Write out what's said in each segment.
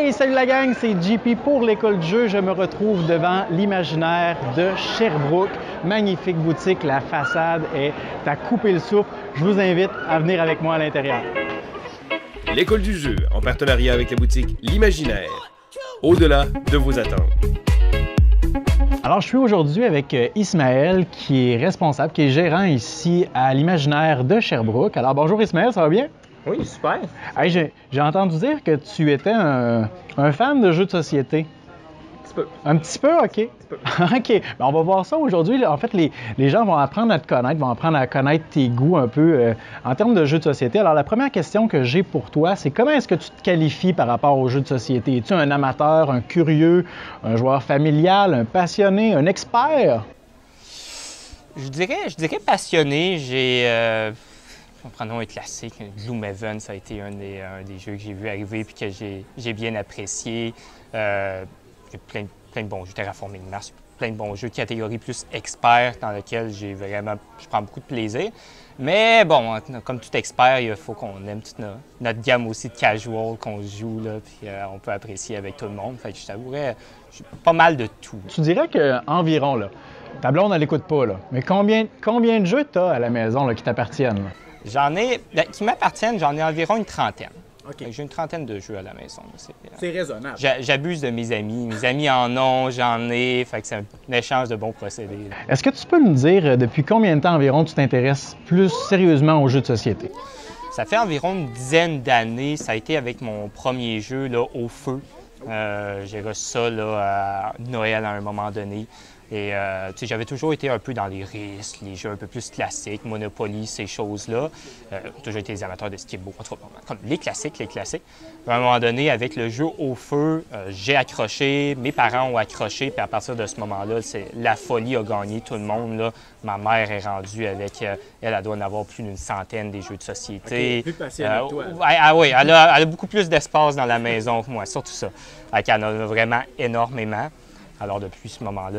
Hey, salut la gang, c'est JP pour l'école du jeu. Je me retrouve devant l'Imaginaire de Sherbrooke. Magnifique boutique, la façade est à couper le souffle. Je vous invite à venir avec moi à l'intérieur. L'école du jeu, en partenariat avec la boutique L'Imaginaire. Au-delà de vos attentes. Alors, je suis aujourd'hui avec Ismaël, qui est responsable, qui est gérant ici à l'Imaginaire de Sherbrooke. Alors, bonjour Ismaël, ça va bien? Oui, super. Hey, j'ai entendu dire que tu étais un fan de jeux de société. Un petit peu. Un petit peu, OK. Un petit peu. OK. Ben, on va voir ça aujourd'hui. En fait, les gens vont apprendre à te connaître, vont apprendre à connaître tes goûts un peu en termes de jeux de société. Alors, la première question que j'ai pour toi, c'est comment est-ce que tu te qualifies par rapport aux jeux de société? Es-tu un amateur, un curieux, un joueur familial, un passionné, un expert? Je dirais passionné. Prenons un classique, Gloomhaven, ça a été un des jeux que j'ai vu arriver et que j'ai bien apprécié. Il y a plein de bons jeux, Terraforming Mars, plein de bons jeux de catégorie plus expert dans lesquels je prends beaucoup de plaisir. Mais bon, comme tout expert, il faut qu'on aime toute notre gamme aussi de casual qu'on joue, là, puis on peut apprécier avec tout le monde. Fait que je t'avouerais, pas mal de tout. Tu dirais qu'environ, là, ta blonde, elle n'écoute pas, là, mais combien de jeux tu as à la maison là, qui t'appartiennent? Là? Qui m'appartiennent, j'en ai environ une trentaine. Okay. J'ai une trentaine de jeux à la maison. C'est raisonnable. J'abuse de mes amis. Mes amis en ont, j'en ai. Fait que c'est un échange de bons procédés. Est-ce que tu peux me dire depuis combien de temps environ tu t'intéresses plus sérieusement aux jeux de société? Ça fait environ une dizaine d'années. Ça a été avec mon premier jeu, là, Au Feu. J'ai reçu ça là, à Noël à un moment donné. Et j'avais toujours été un peu dans les risques, les jeux un peu plus classiques, Monopoly, ces choses-là. Toujours été des amateurs de Skip-Bo, en tout cas, comme les classiques. À un moment donné, avec le jeu Au Feu, j'ai accroché, mes parents ont accroché, puis à partir de ce moment-là, la folie a gagné tout le monde. Là. Ma mère est rendue avec, elle doit en avoir plus d'une centaine des jeux de société. Okay, plus passionnée que toi. Oui, elle a beaucoup plus d'espace dans la maison que moi, surtout ça. Elle en a vraiment énormément. Alors, depuis ce moment-là,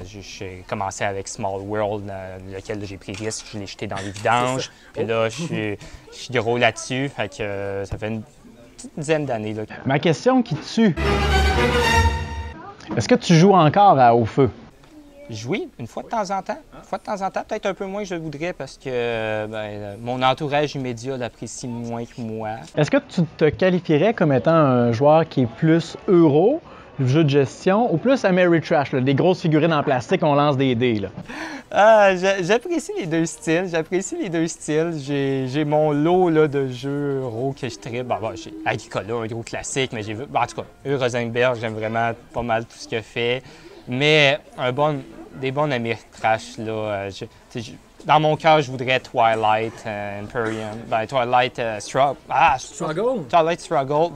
j'ai commencé avec Small World, lequel j'ai pris risque, je l'ai jeté dans les vidanges. Puis là, je suis gros là-dessus. Fait que ça fait une petite dizaine d'années. Là. Ma question qui tue. Est-ce que tu joues encore Au Feu? Oui, une fois de temps en temps. Une fois de temps en temps, peut-être un peu moins que je le voudrais parce que mon entourage immédiat l'apprécie moins que moi. Est-ce que tu te qualifierais comme étant un joueur qui est plus euro, jeu de gestion, ou plus Ameritrash, des grosses figurines en plastique, on lance des dés? Là? J'apprécie les deux styles. J'ai mon lot là, de jeux euros que je tripe. J'ai Agricola, un gros classique, mais en tout cas, Rosenberg, j'aime vraiment pas mal tout ce qu'il fait. Mais des bons Ameritrash, là, dans mon cœur, je voudrais Twilight Imperium. Twilight Struggle? Twilight Struggle.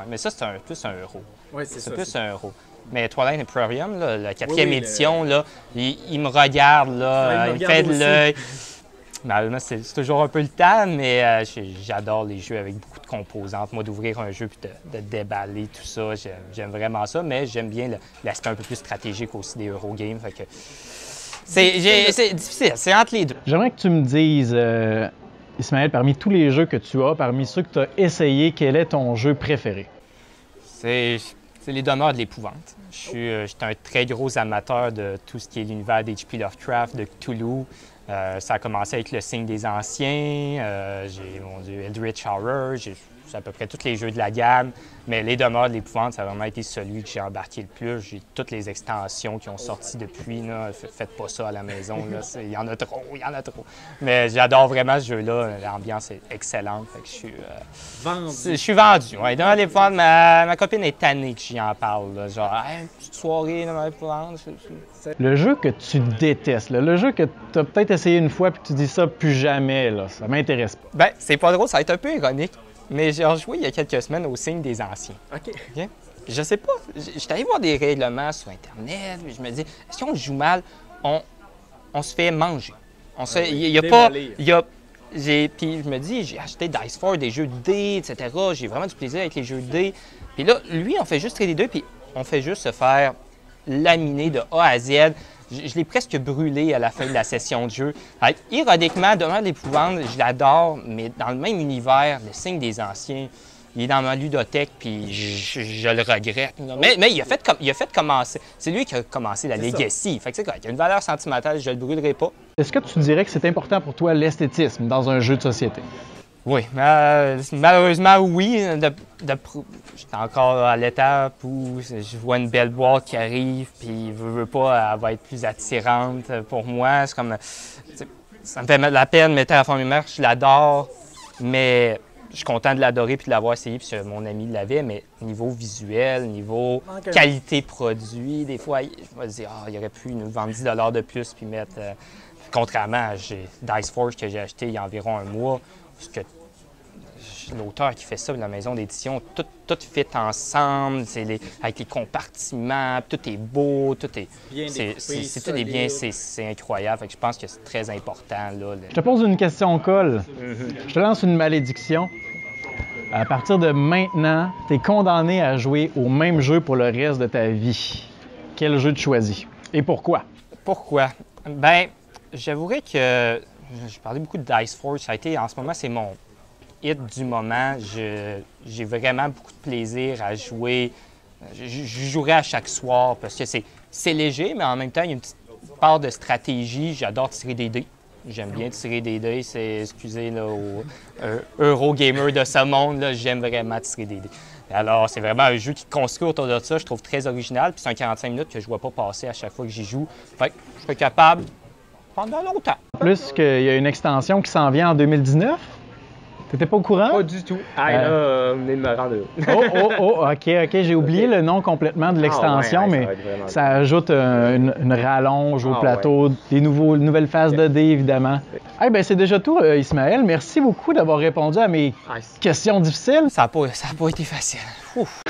Mais ça, c'est plus un euro. Oui, c'est plus un euro. Mais Twilight Imperium, là, la quatrième édition, là, il me regarde, là, il fait de l'œil. C'est toujours un peu le temps, mais j'adore les jeux avec beaucoup de composantes. Moi, d'ouvrir un jeu et de déballer tout ça, j'aime vraiment ça, mais j'aime bien l'aspect un peu plus stratégique aussi des Eurogames. Fait que c'est difficile, c'est entre les deux. J'aimerais que tu me dises, Ismaël, parmi tous les jeux que tu as, parmi ceux que tu as essayés, quel est ton jeu préféré? C'est les demeures de l'épouvante. Je suis un très gros amateur de tout ce qui est l'univers d'H.P. Lovecraft, de Cthulhu. Ça a commencé avec Le Signe des Anciens, j'ai Eldritch Horror, j'ai à peu près tous les jeux de la gamme, mais les demeures de l'épouvante, ça a vraiment été celui que j'ai embarqué le plus. J'ai toutes les extensions qui ont sorti depuis. Là. Faites pas ça à la maison, il y en a trop. Mais j'adore vraiment ce jeu-là, l'ambiance est excellente. Fait que je suis vendu. Ouais, demeures de l'épouvante, ma copine est tannée que j'y en parle. Là. Genre, une petite soirée, demeures de l'épouvante. Le jeu que tu détestes, là, le jeu que tu as peut-être essayé une fois et que tu dis ça plus jamais, là, ça m'intéresse pas. C'est pas drôle, ça va être un peu ironique. Mais j'ai rejoué il y a quelques semaines au Signe des Anciens. OK. Je sais pas. J'étais allé voir des règlements sur Internet. Puis je me dis, si on joue mal, on se fait manger. Il y a pas. Puis je me dis, j'ai acheté Dice4, des jeux de dés, etc. J'ai vraiment du plaisir avec les jeux de dés. Puis là, lui, on fait juste traiter deux, puis on fait juste se faire laminer de A à Z. Je l'ai presque brûlé à la fin de la session de jeu. Ironiquement, Demeure de l'épouvante, je l'adore, mais dans le même univers, Le Signe des Anciens, il est dans ma ludothèque, puis je le regrette. Mais il a fait commencer. C'est lui qui a commencé la Legacy. Fait que c'est quoi, il y a une valeur sentimentale, je le brûlerai pas. Est-ce que tu dirais que c'est important pour toi l'esthétisme dans un jeu de société? Oui, malheureusement, oui. J'étais encore à l'étape où je vois une belle boîte qui arrive, puis veux pas, elle va être plus attirante pour moi. C'est comme, ça me fait la peine, mais Terraforming Mars, je l'adore, mais je suis content de l'adorer puis de l'avoir essayé, puis mon ami l'avait, mais niveau visuel, niveau qualité produit, des fois, je me dis, il aurait pu nous vendre 10 $ de plus, puis mettre. Contrairement à Dice Forge que j'ai acheté il y a environ un mois, parce que l'auteur qui fait ça, la maison d'édition, tout fit ensemble, avec les compartiments, tout est beau, tout est bien tout est bien, c'est incroyable. Fait que je pense que c'est très important. Là, Je te pose une question colle. Je te lance une malédiction. À partir de maintenant, tu es condamné à jouer au même jeu pour le reste de ta vie. Quel jeu tu choisis? Et pourquoi? Pourquoi? Ben, j'avouerais que j'ai parlé beaucoup de Dice Forge. Ça a été, en ce moment, c'est mon hit du moment. J'ai vraiment beaucoup de plaisir à jouer. Je jouerai à chaque soir parce que c'est léger, mais en même temps, il y a une petite part de stratégie. J'adore tirer des dés. J'aime bien tirer des dés. Excusez, là, aux Eurogamer de ce monde, j'aime vraiment tirer des dés. Alors, c'est vraiment un jeu qui construit autour de ça. Je trouve très original. Puis c'est un 45 minutes que je ne vois pas passer à chaque fois que j'y joue. Fait que je serais capable pendant longtemps. Plus qu'il y a une extension qui s'en vient en 2019. T'étais pas au courant? Pas du tout. Là, venez de me rendre là. OK. J'ai oublié le nom complètement de l'extension, mais ça ajoute une rallonge au plateau, des nouvelles phases de dés, évidemment. Ben, c'est déjà tout, Ismaël. Merci beaucoup d'avoir répondu à mes questions difficiles. Ça n'a pas été facile. Ouf.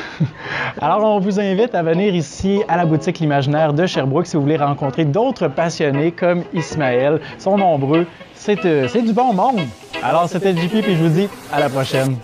Alors, on vous invite à venir ici à la boutique L'Imaginaire de Sherbrooke si vous voulez rencontrer d'autres passionnés comme Ismaël. Ils sont nombreux. C'est du bon monde. Alors, c'était JP et je vous dis à la prochaine.